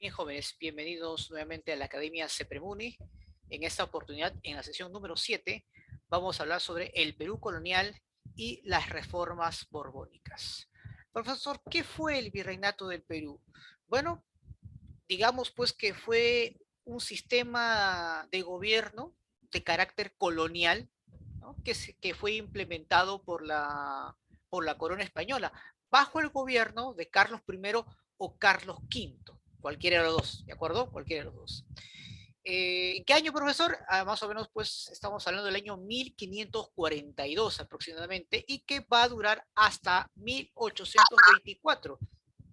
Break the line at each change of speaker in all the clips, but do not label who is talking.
Bien, jóvenes, bienvenidos nuevamente a la Academia CEPREMUNI. En esta oportunidad, en la sesión número 7, vamos a hablar sobre el Perú colonial y las reformas borbónicas. Profesor, ¿qué fue el virreinato del Perú? Bueno, digamos pues que fue un sistema de gobierno de carácter colonial, ¿no? que fue implementado por la corona española bajo el gobierno de Carlos I o Carlos V, cualquiera de los dos, ¿de acuerdo? Cualquiera de los dos. ¿En qué año, profesor? Más o menos, pues estamos hablando del año 1542 aproximadamente y que va a durar hasta 1824.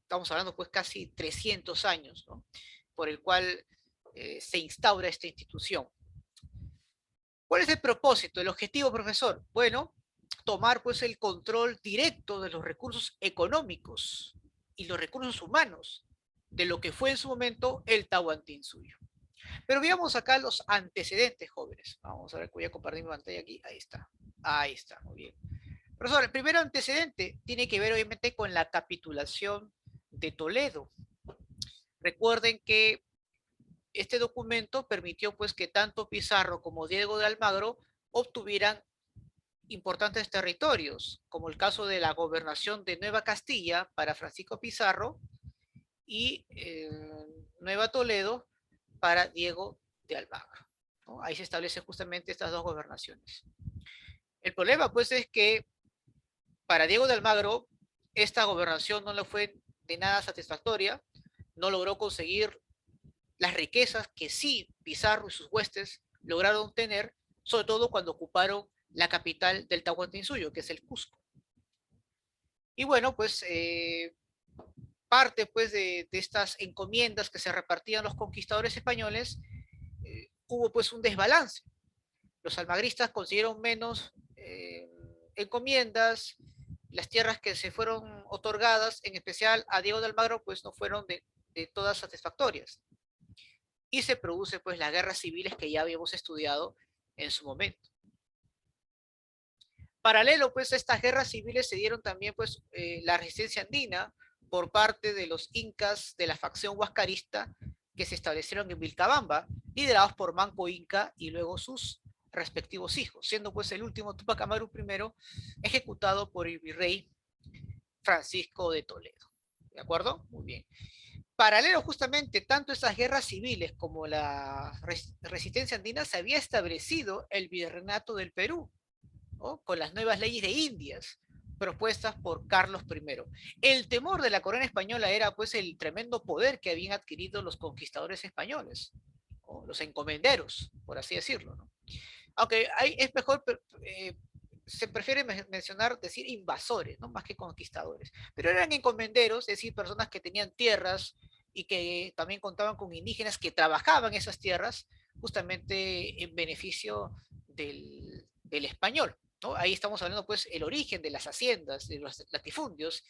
Estamos hablando pues casi 300 años, ¿no? Por el cual se instaura esta institución. ¿Cuál es el propósito, el objetivo, profesor? Bueno, tomar pues el control directo de los recursos económicos y los recursos humanos de lo que fue en su momento el Tahuantinsuyo. Pero veamos acá los antecedentes, jóvenes. Vamos a ver, voy a compartir mi pantalla aquí. Ahí está. Ahí está, muy bien. Profesor, el primer antecedente tiene que ver obviamente con la capitulación de Toledo. Recuerden que este documento permitió pues que tanto Pizarro como Diego de Almagro obtuvieran importantes territorios, como el caso de la gobernación de Nueva Castilla para Francisco Pizarro y Nueva Toledo para Diego de Almagro, ¿no? Ahí se establecen justamente estas dos gobernaciones. El problema pues es que para Diego de Almagro esta gobernación no le fue de nada satisfactoria, no logró conseguir las riquezas que sí Pizarro y sus huestes lograron tener, sobre todo cuando ocuparon la capital del Tahuantinsuyo, que es el Cusco. Y bueno, pues parte pues de estas encomiendas que se repartían los conquistadores españoles, hubo pues un desbalance. Los almagristas consiguieron menos encomiendas, las tierras que se fueron otorgadas, en especial a Diego de Almagro, pues no fueron de todas satisfactorias. Y se produce pues las guerras civiles que ya habíamos estudiado en su momento. Paralelo pues a estas guerras civiles se dieron también pues la resistencia andina por parte de los incas de la facción huascarista que se establecieron en Vilcabamba, liderados por Manco Inca y luego sus respectivos hijos, siendo pues el último Tupac Amaru I ejecutado por el virrey Francisco de Toledo. ¿De acuerdo? Muy bien. Paralelo justamente, tanto esas guerras civiles como la resistencia andina, se había establecido el virreinato del Perú, ¿no? Con las nuevas leyes de Indias propuestas por Carlos I. El temor de la corona española era pues el tremendo poder que habían adquirido los conquistadores españoles, ¿no? Los encomenderos, por así decirlo, ¿no? Aunque es mejor, se prefiere mencionar, decir invasores, ¿no? Más que conquistadores. Pero eran encomenderos, es decir, personas que tenían tierras y que también contaban con indígenas que trabajaban esas tierras justamente en beneficio del español, ¿no? Ahí estamos hablando, pues, el origen de las haciendas, de los latifundios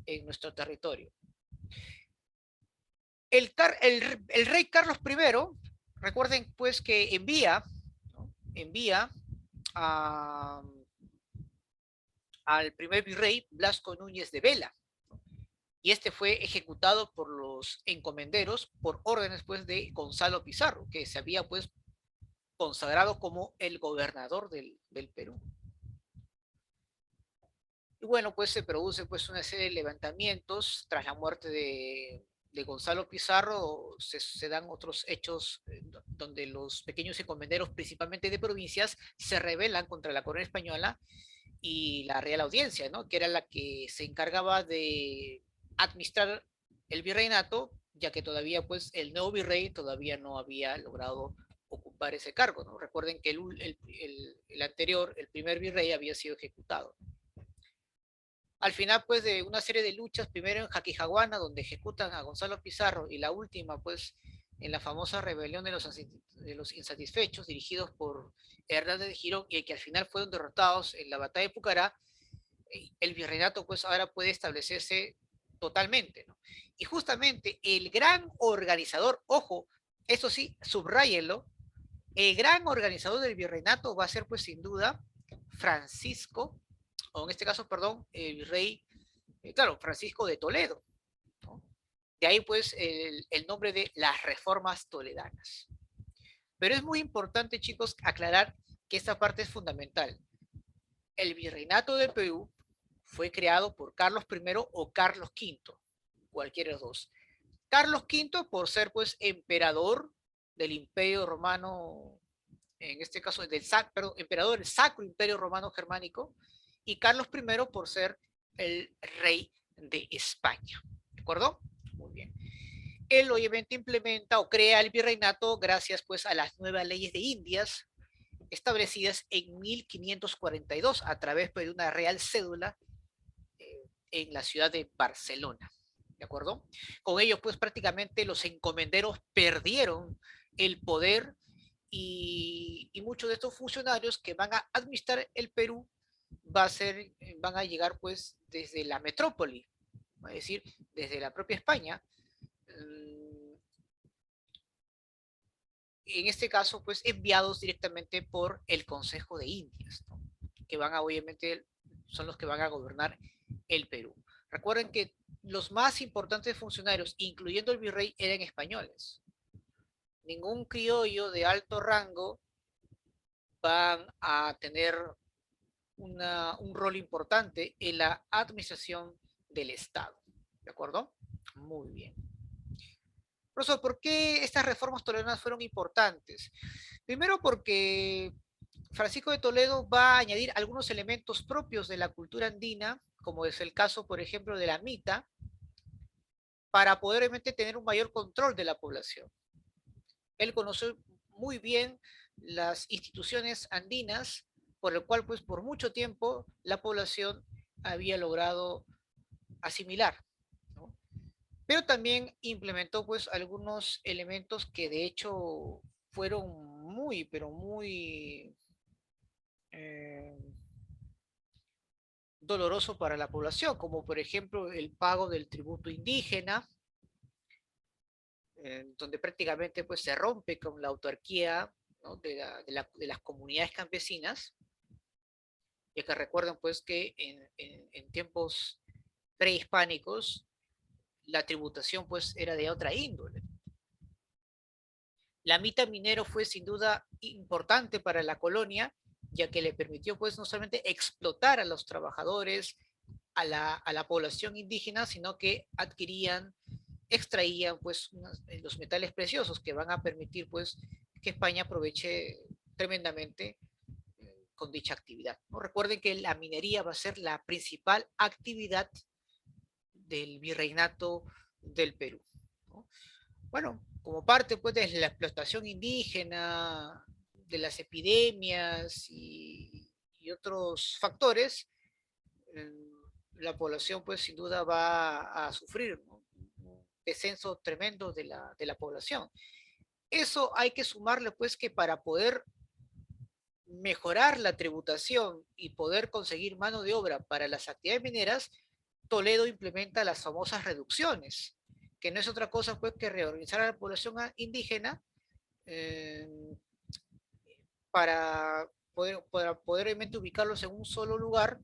en nuestro territorio. El rey Carlos I, recuerden, pues, que envía, ¿no? Envía a, al primer virrey Blasco Núñez de Vela, ¿no? Y este fue ejecutado por los encomenderos por órdenes, pues, de Gonzalo Pizarro, que se había, pues, consagrado como el gobernador del Perú. Y bueno, pues se produce pues una serie de levantamientos tras la muerte de Gonzalo Pizarro, se dan otros hechos donde los pequeños encomenderos, principalmente de provincias, se rebelan contra la corona española y la Real Audiencia, ¿no? Que era la que se encargaba de administrar el virreinato, ya que todavía pues el nuevo virrey todavía no había logrado ocupar ese cargo, ¿no? Recuerden que el anterior, el primer virrey, había sido ejecutado. Al final, pues, de una serie de luchas, primero en Jaquijaguana, donde ejecutan a Gonzalo Pizarro, y la última, pues, en la famosa rebelión de los insatisfechos, dirigidos por Hernández de Girón, y que al final fueron derrotados en la batalla de Pucará, el virreinato, pues, ahora puede establecerse totalmente, ¿no? Y justamente el gran organizador, ojo, eso sí, subrayenlo, el gran organizador del virreinato va a ser, pues, sin duda, Francisco, o en este caso, perdón, el rey, claro, Francisco de Toledo, ¿no? De ahí pues el nombre de las reformas toledanas. Pero es muy importante, chicos, aclarar que esta parte es fundamental. El virreinato del Perú fue creado por Carlos I o Carlos V, cualquiera de los dos. Carlos V por ser pues emperador del Imperio Romano, en este caso perdón, emperador del Sacro Imperio Romano Germánico, y Carlos I por ser el rey de España. ¿De acuerdo? Muy bien. Él obviamente implementa o crea el virreinato gracias pues a las nuevas leyes de Indias establecidas en 1542 a través pues, de una real cédula en la ciudad de Barcelona. ¿De acuerdo? Con ellos pues prácticamente los encomenderos perdieron el poder y muchos de estos funcionarios que van a administrar el Perú van a llegar pues desde la metrópoli, es decir, desde la propia España, en este caso, pues enviados directamente por el Consejo de Indias, ¿no? Que van a, obviamente, son los que van a gobernar el Perú. Recuerden que los más importantes funcionarios, incluyendo el virrey, eran españoles. Ningún criollo de alto rango van a tener un rol importante en la administración del Estado. ¿De acuerdo? Muy bien. Profesor, ¿por qué estas reformas toledanas fueron importantes? Primero porque Francisco de Toledo va a añadir algunos elementos propios de la cultura andina, como es el caso, por ejemplo, de la mita, para poder realmente tener un mayor control de la población. Él conoció muy bien las instituciones andinas, por lo cual, pues, por mucho tiempo la población había logrado asimilar, ¿no? Pero también implementó, pues, algunos elementos que de hecho fueron muy, pero muy eh, doloroso para la población, como por ejemplo el pago del tributo indígena, donde prácticamente pues, se rompe con la autarquía, ¿no? de las comunidades campesinas, ya que recuerden pues que en tiempos prehispánicos la tributación pues era de otra índole. La mita minero fue sin duda importante para la colonia, ya que le permitió pues no solamente explotar a los trabajadores, a la población indígena, sino que adquirían, extraían pues los metales preciosos que van a permitir pues que España aproveche tremendamente con dicha actividad, ¿no? Recuerden que la minería va a ser la principal actividad del virreinato del Perú, ¿no? Bueno, como parte pues de la explotación indígena, de las epidemias y otros factores, eh, la población pues sin duda va a sufrir, ¿no? Un descenso tremendo de la población. Eso hay que sumarle pues que para poder mejorar la tributación y poder conseguir mano de obra para las actividades mineras, Toledo implementa las famosas reducciones, que no es otra cosa pues que reorganizar a la población indígena eh, para poder realmente ubicarlos en un solo lugar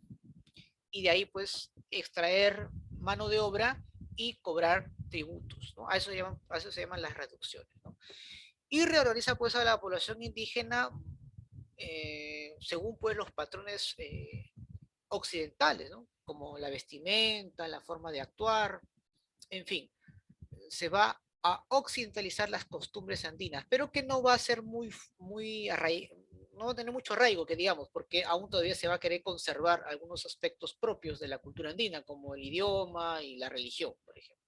y de ahí pues extraer mano de obra y cobrar tributos, ¿no? A eso se llaman las reducciones, ¿no? Y reorganiza pues a la población indígena según pues los patrones occidentales, ¿no? Como la vestimenta, la forma de actuar, en fin, se va a occidentalizar las costumbres andinas, pero que no va a ser no va a tener mucho arraigo, que digamos, porque aún todavía se va a querer conservar algunos aspectos propios de la cultura andina, como el idioma y la religión, por ejemplo.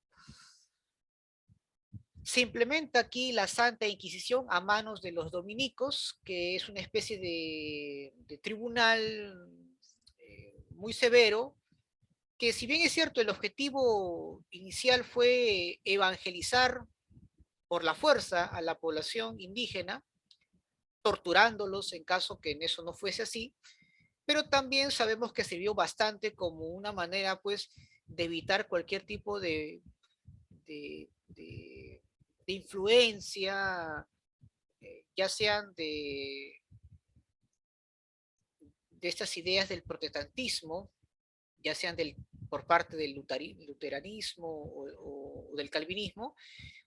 Se implementa aquí la Santa Inquisición a manos de los dominicos, que es una especie de tribunal muy severo, que si bien es cierto, el objetivo inicial fue evangelizar por la fuerza a la población indígena, torturándolos en caso que en eso no fuese así, pero también sabemos que sirvió bastante como una manera pues de evitar cualquier tipo de influencia, ya sean de estas ideas del protestantismo, ya sean por parte del luteranismo o del calvinismo,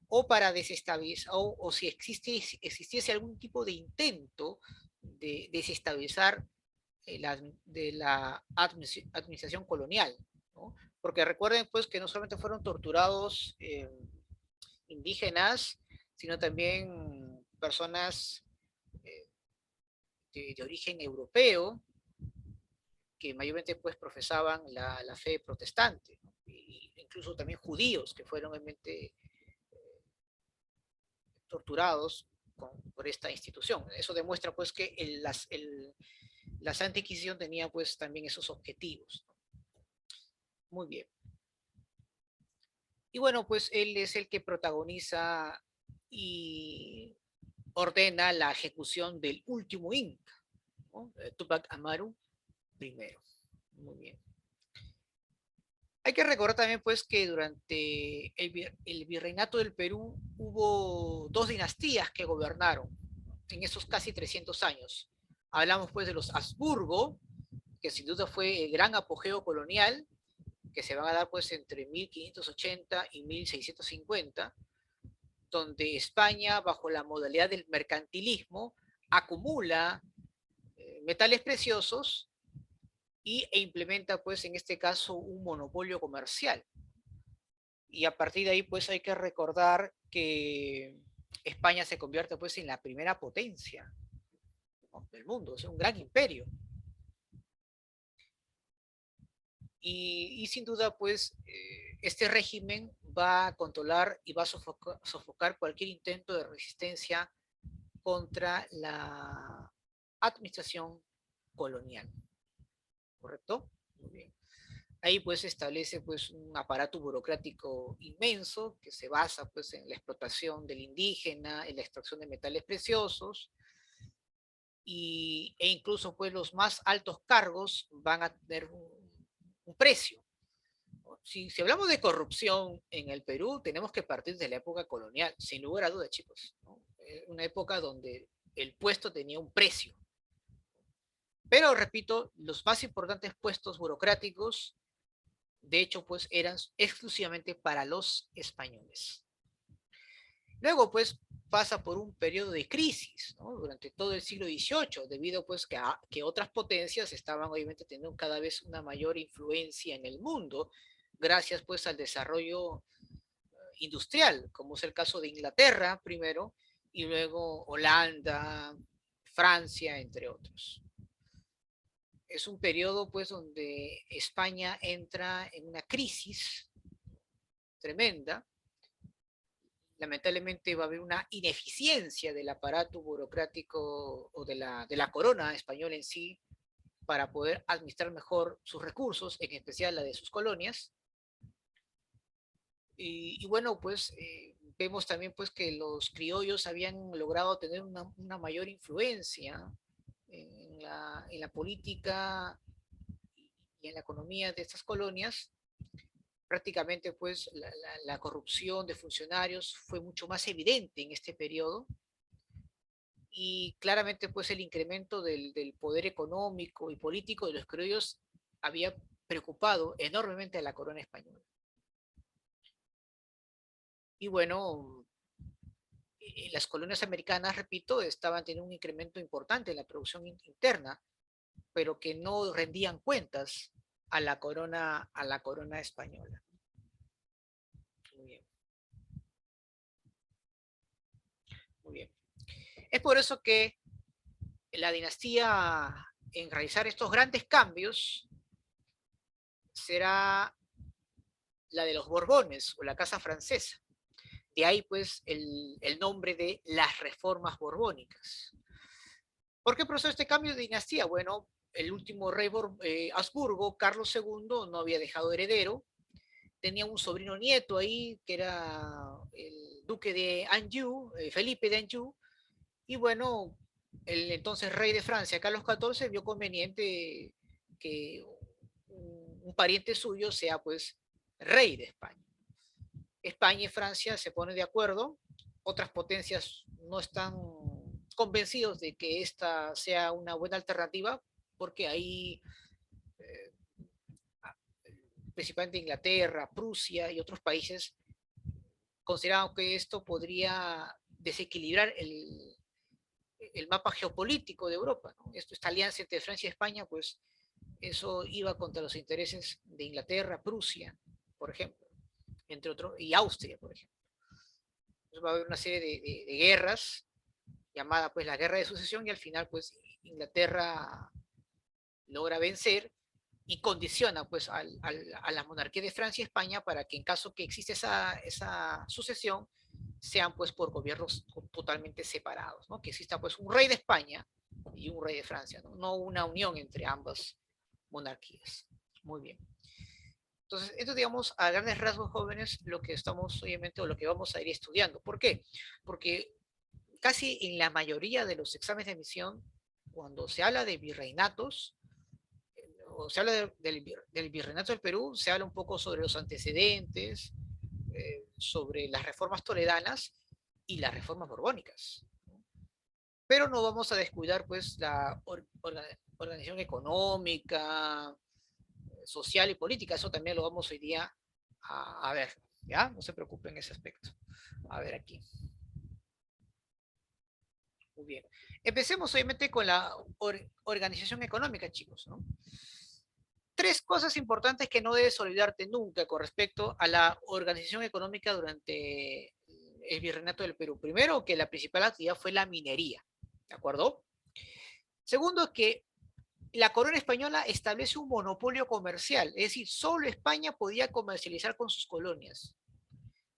o para desestabilizar, o si existiese algún tipo de intento de desestabilizar de la administración colonial, ¿no? Porque recuerden pues que no solamente fueron torturados indígenas, sino también personas eh, de origen europeo que mayormente pues profesaban la fe protestante, ¿no? Incluso también judíos que fueron realmente torturados por esta institución. Eso demuestra pues que la Santa Inquisición tenía pues también esos objetivos. Muy bien. Y bueno, pues él es el que protagoniza y ordena la ejecución del último Inca, ¿no? Tupac Amaru I. Muy bien. Hay que recordar también pues que durante el virreinato del Perú hubo dos dinastías que gobernaron en esos casi 300 años. Hablamos pues de los Habsburgo, que sin duda fue el gran apogeo colonial, que se van a dar pues entre 1580 y 1650, donde España, bajo la modalidad del mercantilismo, acumula metales preciosos e implementa pues en este caso un monopolio comercial. Y a partir de ahí pues hay que recordar que España se convierte pues en la primera potencia, ¿no?, del mundo, es un gran imperio. Y sin duda pues este régimen va a controlar y va a sofocar cualquier intento de resistencia contra la administración colonial, ¿correcto? Muy bien. Ahí pues se establece pues un aparato burocrático inmenso que se basa pues en la explotación del indígena, en la extracción de metales preciosos e incluso pues los más altos cargos van a tener un precio. Si hablamos de corrupción en el Perú, tenemos que partir de la época colonial, sin lugar a dudas, chicos, ¿no? Una época donde el puesto tenía un precio. Pero, repito, los más importantes puestos burocráticos de hecho, pues eran exclusivamente para los españoles. Luego, pues, pasa por un periodo de crisis, ¿no?, durante todo el siglo XVIII, debido pues que otras potencias estaban obviamente teniendo cada vez una mayor influencia en el mundo, gracias pues al desarrollo industrial, como es el caso de Inglaterra primero, y luego Holanda, Francia, entre otros. Es un periodo pues donde España entra en una crisis tremenda. Lamentablemente va a haber una ineficiencia del aparato burocrático o de la corona española en sí para poder administrar mejor sus recursos, en especial la de sus colonias. Y bueno, pues vemos también pues que los criollos habían logrado tener una mayor influencia en la política y en la economía de estas colonias. Prácticamente pues la corrupción de funcionarios fue mucho más evidente en este periodo y claramente pues el incremento del poder económico y político de los criollos había preocupado enormemente a la corona española. Y bueno, las colonias americanas, repito, estaban teniendo un incremento importante en la producción interna, pero que no rendían cuentas a la corona española. Muy bien. Muy bien. Es por eso que la dinastía en realizar estos grandes cambios será la de los Borbones o la Casa Francesa. De ahí pues el nombre de las reformas borbónicas. ¿Por qué procedió este cambio de dinastía? Bueno, el último rey Habsburgo, Carlos II, no había dejado heredero, tenía un sobrino nieto ahí, que era el duque de Anjou, Felipe de Anjou, y bueno, el entonces rey de Francia, Carlos XIV, vio conveniente que un pariente suyo sea pues rey de España. España y Francia se ponen de acuerdo, otras potencias no están convencidos de que esta sea una buena alternativa, porque ahí principalmente Inglaterra, Prusia y otros países consideraban que esto podría desequilibrar el mapa geopolítico de Europa, ¿no? Esta alianza entre Francia y España, pues eso iba contra los intereses de Inglaterra, Prusia, por ejemplo, entre otros, y Austria, por ejemplo. Entonces va a haber una serie de guerras, llamada pues la guerra de sucesión, y al final pues Inglaterra logra vencer y condiciona pues a la monarquía de Francia y España para que en caso que existe esa sucesión, sean pues por gobiernos totalmente separados, ¿no? Que exista pues un rey de España y un rey de Francia, ¿no? No una unión entre ambas monarquías. Muy bien. Entonces, esto digamos a grandes rasgos jóvenes lo que estamos obviamente o lo que vamos a ir estudiando. ¿Por qué? Porque casi en la mayoría de los exámenes de admisión, cuando se habla de virreinatos, o se habla del virreinato del Perú, se habla un poco sobre los antecedentes, sobre las reformas toledanas y las reformas borbónicas. Pero no vamos a descuidar pues la organización económica, social y política. Eso también lo vamos hoy día a ver. ¿Ya? No se preocupen en ese aspecto. A ver aquí. Muy bien. Empecemos obviamente con la organización económica, chicos, ¿no? Tres cosas importantes que no debes olvidarte nunca con respecto a la organización económica durante el virreinato del Perú. Primero, que la principal actividad fue la minería, ¿de acuerdo? Segundo, que la corona española establece un monopolio comercial, es decir, solo España podía comercializar con sus colonias.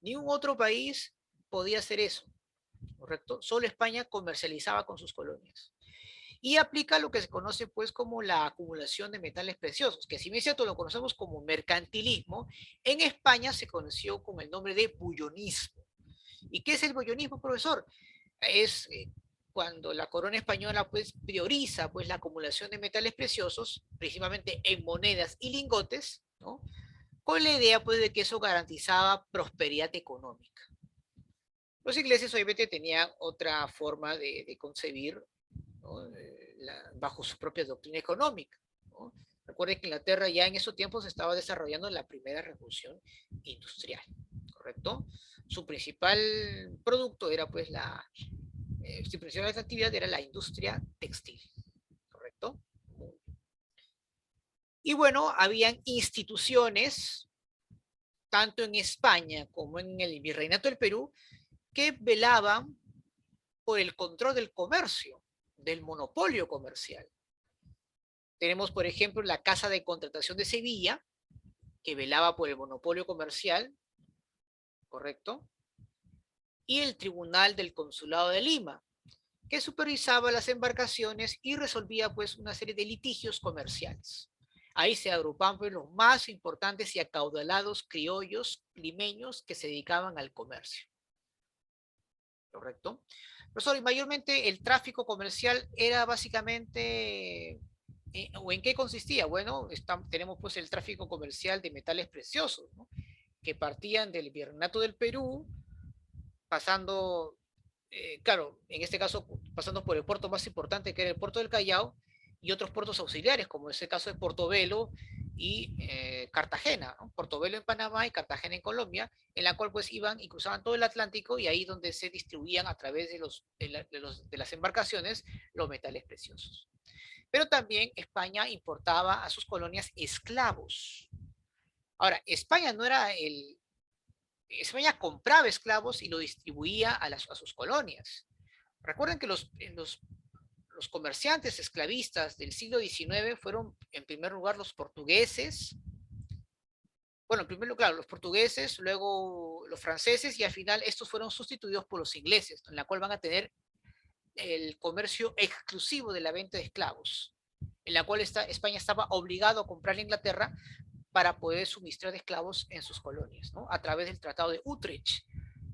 Ningún otro país podía hacer eso, ¿correcto? Solo España comercializaba con sus colonias. Y aplica lo que se conoce pues como la acumulación de metales preciosos, que si bien es cierto lo conocemos como mercantilismo, en España se conoció con el nombre de bullonismo. ¿Y qué es el bullonismo, profesor? Es cuando la corona española pues prioriza pues la acumulación de metales preciosos, principalmente en monedas y lingotes, ¿no? Con la idea pues de que eso garantizaba prosperidad económica. Los ingleses obviamente tenían otra forma de concebir, ¿no? Bajo su propia doctrina económica, ¿no? Recuerden que Inglaterra ya en esos tiempos estaba desarrollando la primera revolución industrial, ¿correcto? Su principal producto era pues su principal actividad era la industria textil, ¿correcto? Y bueno, habían instituciones, tanto en España como en el Virreinato del Perú, que velaban por el control del comercio, del monopolio comercial. Tenemos, por ejemplo, la Casa de Contratación de Sevilla, que velaba por el monopolio comercial, ¿correcto? Y el Tribunal del Consulado de Lima, que supervisaba las embarcaciones y resolvía pues una serie de litigios comerciales. Ahí se agrupaban pues, los más importantes y acaudalados criollos limeños que se dedicaban al comercio. ¿Correcto? Profesor, y mayormente el tráfico comercial era básicamente, ¿o en qué consistía? Bueno, tenemos pues el tráfico comercial de metales preciosos, ¿no? Que partían del Virreinato del Perú, pasando, claro, en este caso, pasando por el puerto más importante, que era el puerto del Callao, y otros puertos auxiliares, como es el caso de Portobelo y Cartagena, ¿no? Portobelo en Panamá y Cartagena en Colombia, en la cual pues iban y cruzaban todo el Atlántico y ahí donde se distribuían a través de las embarcaciones los metales preciosos. Pero también España importaba a sus colonias esclavos. Ahora, España no era el, España compraba esclavos y lo distribuía a sus colonias. Recuerden que los comerciantes esclavistas del siglo XIX fueron, en primer lugar, los portugueses. Bueno, en primer lugar, claro, los portugueses, luego los franceses y al final estos fueron sustituidos por los ingleses, en la cual van a tener el comercio exclusivo de la venta de esclavos, en la cual España estaba obligado a comprar a Inglaterra para poder suministrar esclavos en sus colonias, ¿no? A través del Tratado de Utrecht.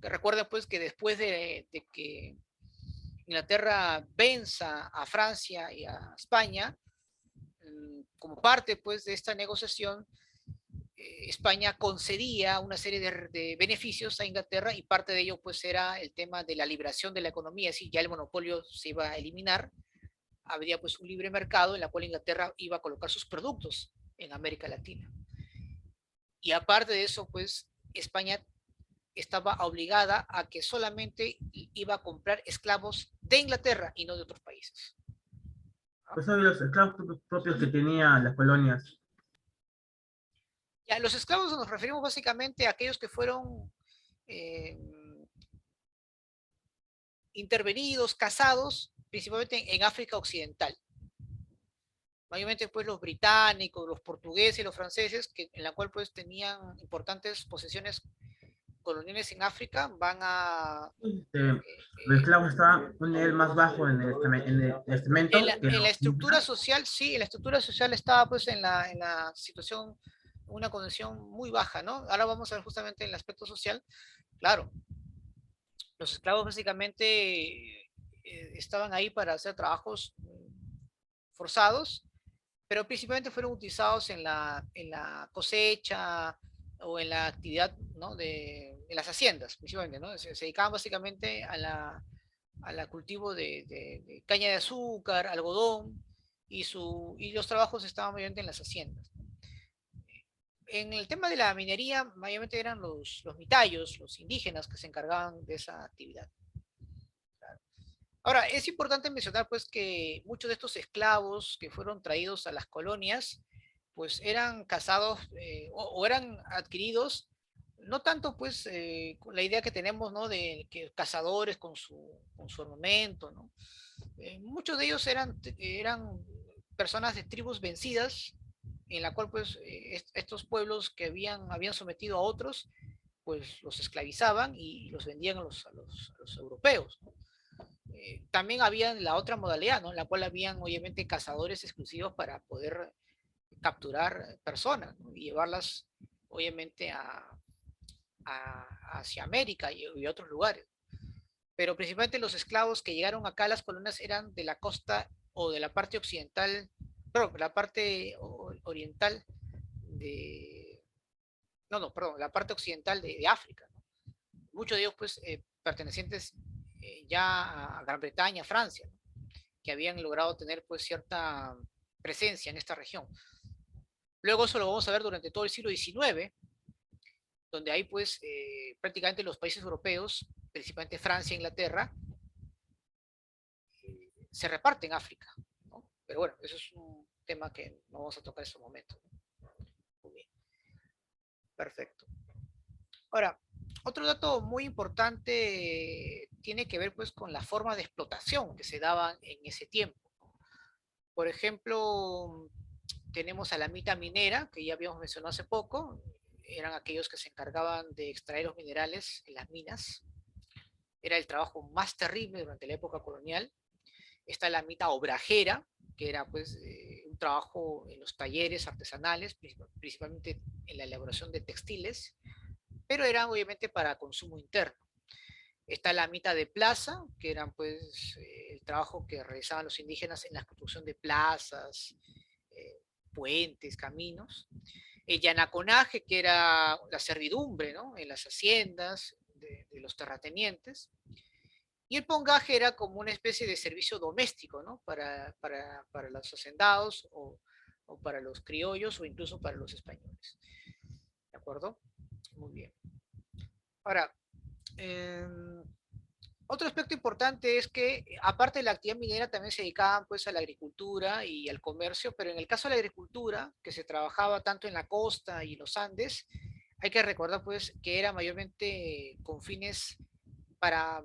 Que recuerden pues que después de que Inglaterra venza a Francia y a España, como parte pues de esta negociación, España concedía una serie de beneficios a Inglaterra y parte de ello pues era el tema de la liberación de la economía, es decir, ya el monopolio se iba a eliminar, habría pues un libre mercado en la cual Inglaterra iba a colocar sus productos en América Latina. Y aparte de eso, pues España estaba obligada a que solamente iba a comprar esclavos de Inglaterra y no de otros países.
Pues son los esclavos propios que tenían las colonias.
Ya, los esclavos nos referimos básicamente a aquellos que fueron eh, intervenidos, cazados, principalmente en África Occidental. Mayormente pues los británicos, los portugueses, los franceses, que, en la cual pues tenían importantes posesiones coloniales en África, van a...
Los esclavos estaban un nivel más bajo en el estamento que
en la
los
estructura
indígenas.
social, sí, en la estructura social estaba pues en la situación, una condición muy baja, ¿no? Ahora vamos a ver justamente el aspecto social. Claro, los esclavos básicamente estaban ahí para hacer trabajos forzados, pero principalmente fueron utilizados en la cosecha o en la actividad, ¿no? En las haciendas, principalmente, ¿no? Se dedicaban básicamente a la cultivo de caña de azúcar, algodón, y los trabajos estaban mayormente en las haciendas. En el tema de la minería, mayormente eran los mitayos, los indígenas, que se encargaban de esa actividad. Ahora, es importante mencionar pues que muchos de estos esclavos que fueron traídos a las colonias, pues eran cazados o eran adquiridos, no tanto pues con la idea que tenemos, ¿no? De que cazadores con su armamento, ¿no? Muchos de ellos eran personas de tribus vencidas, en la cual pues estos pueblos que habían sometido a otros, pues los esclavizaban y los vendían a los europeos, ¿no? También había la otra modalidad, ¿no? En la cual habían obviamente cazadores exclusivos para poder capturar personas, ¿no? Y llevarlas obviamente hacia América y otros lugares. Pero principalmente los esclavos que llegaron acá a las colonias eran de la costa o de la parte occidental, perdón, la parte oriental de, no, no, perdón, la parte occidental de África, ¿no? Muchos de ellos pues pertenecientes ya a Gran Bretaña, Francia, ¿no? Que habían logrado tener pues cierta presencia en esta región. Luego eso lo vamos a ver durante todo el siglo XIX, donde hay pues prácticamente los países europeos, principalmente Francia e Inglaterra, se reparten África, ¿no? Pero bueno, eso es un tema que no vamos a tocar en este momento. Muy bien, perfecto. Ahora, otro dato muy importante tiene que ver pues con la forma de explotación que se daban en ese tiempo. Por ejemplo, tenemos a la mita minera, que ya habíamos mencionado hace poco, eran aquellos que se encargaban de extraer los minerales en las minas. Era el trabajo más terrible durante la época colonial. Está la mita obrajera, que era pues un trabajo en los talleres artesanales, principalmente en la elaboración de textiles, pero eran obviamente para consumo interno. Está la mitad de plaza, que eran pues el trabajo que realizaban los indígenas en la construcción de plazas, eh, puentes, caminos. El yanaconaje, que era la servidumbre, ¿no? En las haciendas de los terratenientes. Y el pongaje era como una especie de servicio doméstico, ¿no? Para los hacendados o para los criollos o incluso para los españoles. ¿De acuerdo? Muy bien. Ahora, eh, otro aspecto importante es que, aparte de la actividad minera, también se dedicaban pues a la agricultura y al comercio, pero en el caso de la agricultura, que se trabajaba tanto en la costa y los Andes, hay que recordar pues que era mayormente con fines para,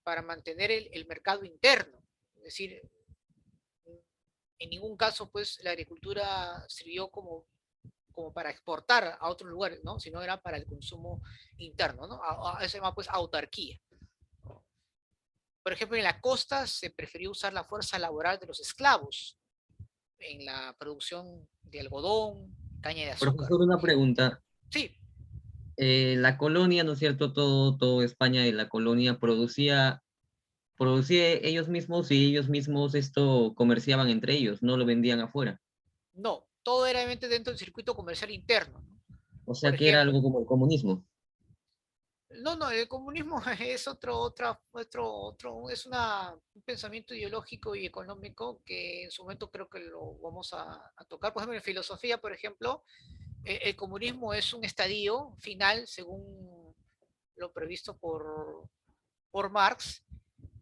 para mantener el mercado interno. Es decir, en ningún caso pues la agricultura sirvió como para exportar a otros lugares, ¿no? Sino era para el consumo interno, ¿no? Eso se llama pues autarquía. Por ejemplo, en la costa se prefirió usar la fuerza laboral de los esclavos en la producción de algodón, caña de azúcar.
Profesor, una pregunta.
Sí,
La colonia, ¿no es cierto? Todo España y la colonia producía ellos mismos y ellos mismos esto comerciaban entre ellos, no lo vendían afuera.
no, todo era obviamente dentro del circuito comercial interno, ¿no?
O
Por
sea que era
ejemplo,
algo como el comunismo.
no, no, el comunismo es es un pensamiento ideológico y económico que en su momento creo que lo vamos a tocar. Por ejemplo, en filosofía, por ejemplo, el comunismo es un estadio final, según lo previsto por Marx,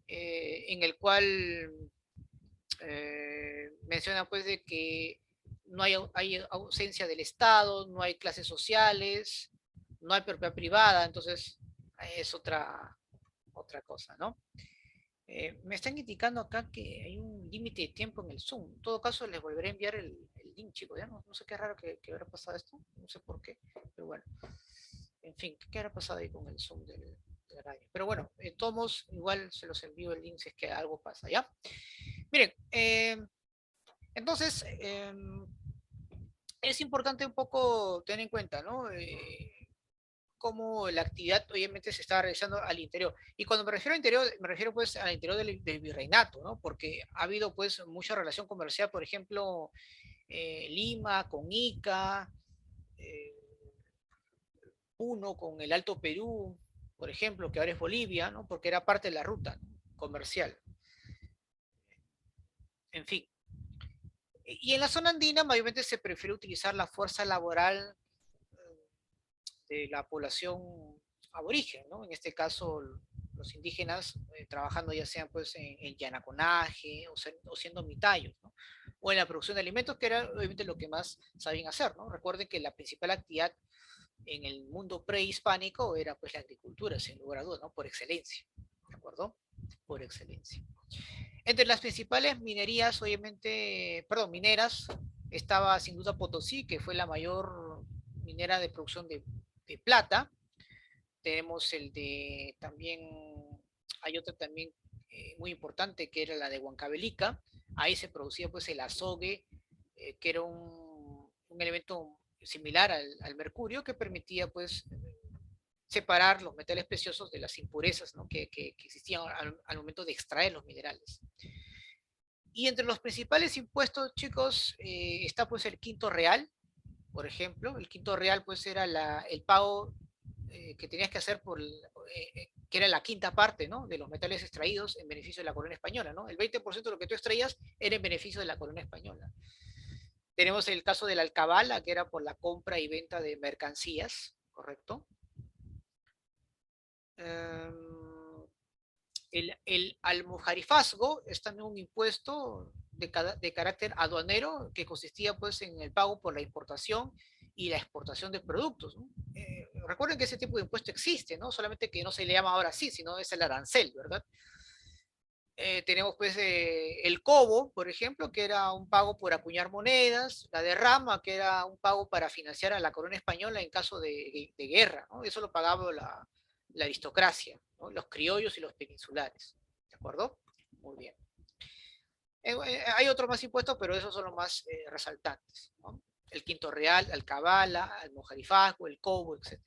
en el cual menciona pues de que no hay ausencia del Estado, no hay clases sociales, no hay propiedad privada, entonces es otra cosa, ¿no? Me están indicando acá que hay un límite de tiempo en el Zoom. En todo caso, les volveré a enviar el link, chicos. ¿Ya? No sé qué raro que habrá pasado esto. No sé por qué. Pero bueno. En fin, ¿qué habrá pasado ahí con el Zoom de la radio? Pero bueno, todos igual se los envío el link si es que algo pasa, ¿ya? Miren, entonces, es importante un poco tener en cuenta, ¿no? Cómo la actividad obviamente se está realizando al interior. Y cuando me refiero al interior, me refiero pues al interior del virreinato, ¿no? Porque ha habido pues mucha relación comercial, por ejemplo, Lima con Ica, eh, Puno con el Alto Perú, por ejemplo, que ahora es Bolivia, ¿no? Porque era parte de la ruta, ¿no? Comercial. En fin. Y en la zona andina, mayormente se prefiere utilizar la fuerza laboral de la población aborigen, ¿no? En este caso, los indígenas trabajando ya sean pues en llanaconaje o siendo mitayos, ¿no? O en la producción de alimentos, que era obviamente lo que más sabían hacer, ¿no? Recuerden que la principal actividad en el mundo prehispánico era pues la agricultura, sin lugar a dudas, ¿no? Por excelencia, ¿de acuerdo? Por excelencia. Entre las principales minerías, obviamente, perdón, mineras, estaba sin duda Potosí, que fue la mayor minera de producción de plata. Tenemos el de también, hay otra también muy importante que era la de Huancavelica. Ahí se producía pues el azogue, que era un elemento similar al mercurio que permitía pues separar los metales preciosos de las impurezas, ¿no? que existían al momento de extraer los minerales. Y entre los principales impuestos, chicos, está pues el quinto real, por ejemplo. El quinto real pues era el pago que tenías que hacer que era la quinta parte, ¿no? De los metales extraídos en beneficio de la corona española, ¿no? El 20% de lo que tú extraías era en beneficio de la corona española. Tenemos el caso de la alcabala, que era por la compra y venta de mercancías, ¿correcto? El almojarifazgo es también un impuesto de carácter aduanero que consistía pues en el pago por la importación y la exportación de productos, ¿no? Recuerden que ese tipo de impuesto existe, ¿no? Solamente que no se le llama ahora así, sino es el arancel, ¿verdad? Tenemos pues el cobo, por ejemplo, que era un pago por acuñar monedas, la derrama, que era un pago para financiar a la corona española en caso de guerra, ¿no? Eso lo pagaba la aristocracia, ¿no? Los criollos y los peninsulares, ¿de acuerdo? Muy bien. Hay otros más impuestos, pero esos son los más resaltantes, ¿no? El quinto real, alcabala, almojarifazgo, el cobo, etc.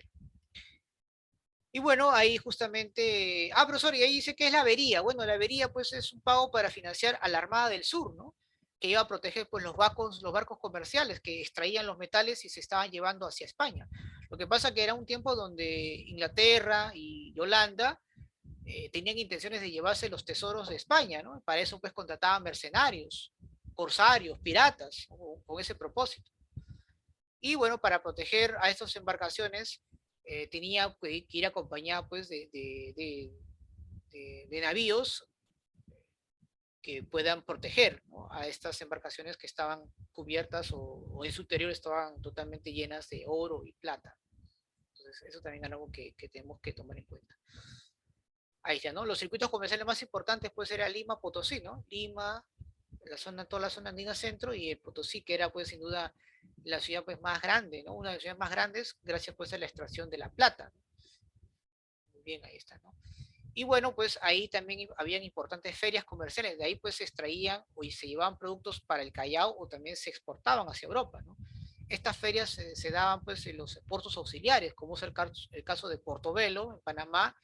Y bueno, ahí justamente, profesor, y ahí dice que es la avería. Bueno, la avería pues es un pago para financiar a la Armada del Sur, ¿no? Que iba a proteger pues los barcos comerciales que extraían los metales y se estaban llevando hacia España. Lo que pasa que era un tiempo donde Inglaterra y Holanda tenían intenciones de llevarse los tesoros de España, ¿no? Para eso pues contrataban mercenarios, corsarios, piratas, con ese propósito. Y bueno, para proteger a estas embarcaciones tenía que ir acompañada pues de navíos que puedan proteger, ¿no? A estas embarcaciones que estaban cubiertas o en su interior estaban totalmente llenas de oro y plata. Entonces, eso también es algo que tenemos que tomar en cuenta. Ahí está, ¿no? Los circuitos comerciales más importantes pues era Lima, Potosí, ¿no? Lima, toda la zona andina centro y el Potosí, que era pues sin duda la ciudad pues más grande, ¿no? Una de las ciudades más grandes gracias pues a la extracción de la plata. Muy bien, ahí está, ¿no? Y bueno, pues ahí también habían importantes ferias comerciales, de ahí pues se extraían o se llevaban productos para el Callao o también se exportaban hacia Europa, ¿no? Estas ferias se daban pues en los puertos auxiliares, como es el caso de Portobelo, en Panamá,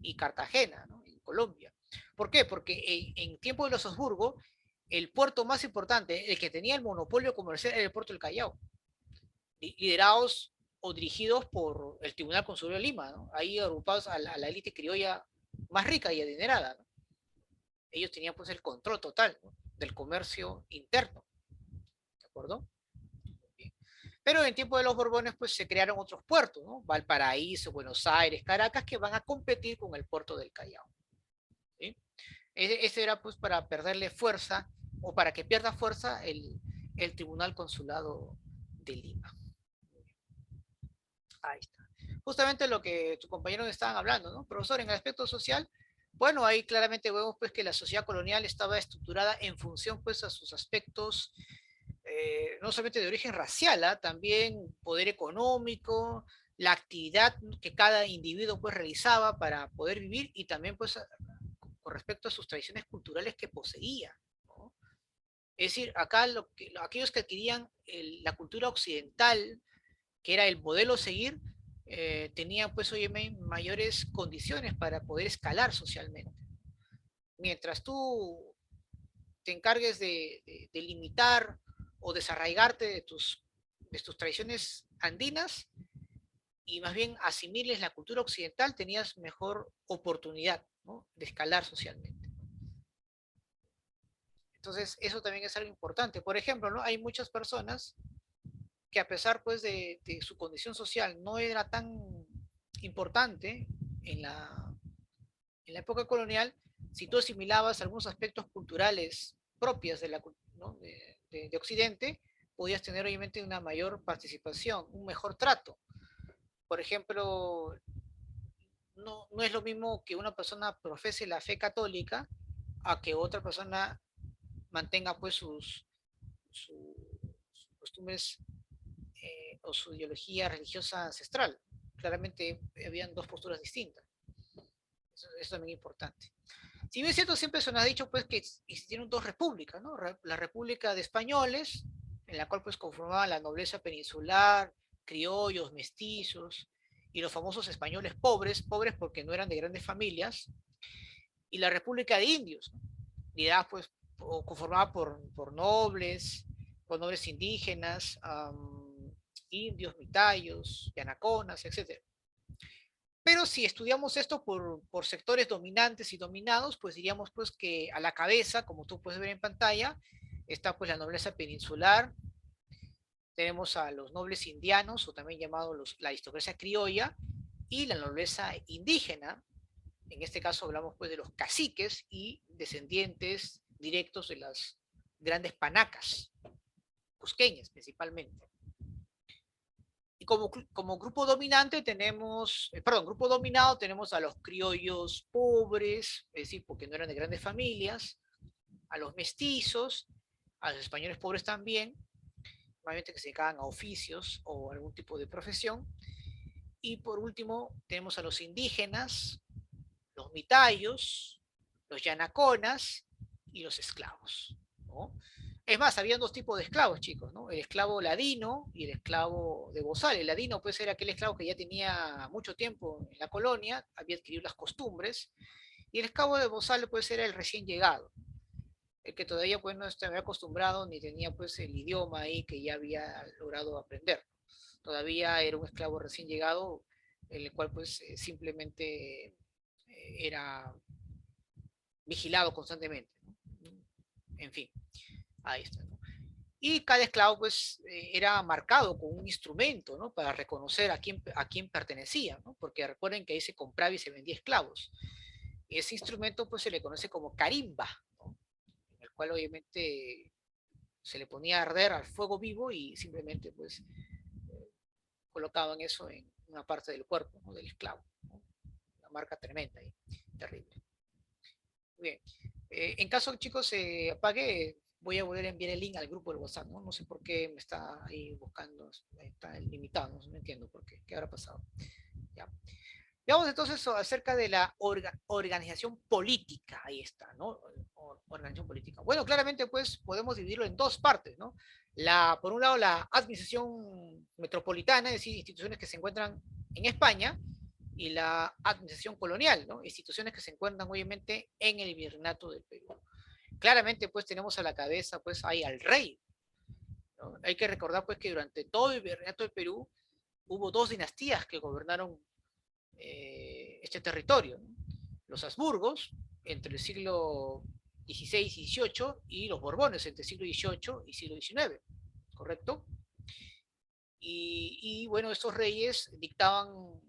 y Cartagena, ¿no? En Colombia. ¿Por qué? Porque en tiempo de los Habsburgo, el puerto más importante, el que tenía el monopolio comercial, era el puerto del Callao, liderados o dirigidos por el Tribunal Consular de Lima, ¿no? Ahí agrupados a la élite criolla más rica y adinerada, ¿no? Ellos tenían pues el control total, ¿no? Del comercio interno, ¿de acuerdo? Bien. Pero en tiempo de los Borbones, pues se crearon otros puertos, ¿no? Valparaíso, Buenos Aires, Caracas, que van a competir con el puerto del Callao. ¿Sí? Ese era pues para perderle fuerza, o para que pierda fuerza el Tribunal Consulado de Lima. Ahí está. Justamente lo que tus compañeros estaban hablando, ¿no? Profesor, en el aspecto social, bueno, ahí claramente vemos pues que la sociedad colonial estaba estructurada en función pues a sus aspectos, no solamente de origen racial, ¿eh? También poder económico, la actividad que cada individuo pues realizaba para poder vivir, y también pues con respecto a sus tradiciones culturales que poseía, ¿no? Es decir, acá aquellos que adquirían la cultura occidental, que era el modelo a seguir, tenían pues oye, mayores condiciones para poder escalar socialmente. Mientras tú te encargues de limitar o desarraigarte de tus tradiciones andinas, y más bien asimiles la cultura occidental, tenías mejor oportunidad, ¿no?, de escalar socialmente. Entonces, eso también es algo importante. Por ejemplo, ¿no?, hay muchas personas que, a pesar pues de su condición social no era tan importante en la época colonial, si tú asimilabas algunos aspectos culturales propios ¿no?, de Occidente, podías tener obviamente una mayor participación, un mejor trato. Por ejemplo, no es lo mismo que una persona profese la fe católica a que otra persona mantenga pues sus costumbres, o su ideología religiosa ancestral. Claramente habían dos posturas distintas. Eso también es importante. Si bien es cierto, siempre se nos ha dicho pues que existieron dos repúblicas, ¿no? La República de Españoles, en la cual pues conformaban la nobleza peninsular, criollos, mestizos, y los famosos españoles pobres, pobres porque no eran de grandes familias, y la República de Indios, ¿no?, liderada pues, o conformada por nobles indígenas, indios, mitayos, yanaconas, etc. Pero si estudiamos esto por sectores dominantes y dominados, pues diríamos pues que a la cabeza, como tú puedes ver en pantalla, está pues la nobleza peninsular, tenemos a los nobles indianos, o también llamados la aristocracia criolla, y la nobleza indígena. En este caso hablamos pues de los caciques y descendientes directos de las grandes panacas, cusqueñas principalmente. Y como grupo dominante tenemos, grupo dominado tenemos a los criollos pobres, es decir, porque no eran de grandes familias, a los mestizos, a los españoles pobres también, normalmente que se dedicaban a oficios o algún tipo de profesión. Y por último tenemos a los indígenas, los mitayos, los yanaconas y los esclavos, ¿no? Es más, habían dos tipos de esclavos, chicos, ¿no? El esclavo ladino y el esclavo de bozal. El ladino pues era aquel esclavo que ya tenía mucho tiempo en la colonia, había adquirido las costumbres, y el esclavo de bozal pues era el recién llegado, el que todavía pues no estaba acostumbrado ni tenía pues el idioma ahí que ya había logrado aprender. Todavía era un esclavo recién llegado, el cual pues simplemente era vigilado constantemente, ¿no? En fin, ahí está, ¿no? Y cada esclavo pues era marcado con un instrumento, ¿no?, para reconocer a quién pertenecía, ¿no? Porque recuerden que ahí se compraba y se vendía esclavos. Y ese instrumento pues se le conoce como carimba, ¿no?, en el cual obviamente se le ponía a arder al fuego vivo y simplemente pues colocaban eso en una parte del cuerpo, ¿no?, del esclavo, ¿no? Una marca tremenda y terrible. Bien. En caso, chicos, se apague, voy a volver a enviar el link al grupo del WhatsApp, ¿no? No sé por qué me está ahí buscando, está limitado, no entiendo por qué, qué habrá pasado. Ya. Veamos entonces acerca de la organización política, ahí está, ¿no? Organización política. Bueno, claramente pues podemos dividirlo en dos partes, ¿no? Por un lado, la administración metropolitana, es decir, instituciones que se encuentran en España, y la administración colonial, ¿no?, instituciones que se encuentran obviamente en el virreinato del Perú. Claramente pues tenemos a la cabeza pues ahí al rey, ¿no? Hay que recordar pues que durante todo el virreinato del Perú hubo dos dinastías que gobernaron este territorio, ¿no? Los Habsburgos entre el siglo XVI y XVIII, y los Borbones entre el siglo XVIII y siglo XIX, ¿correcto? y bueno, estos reyes dictaban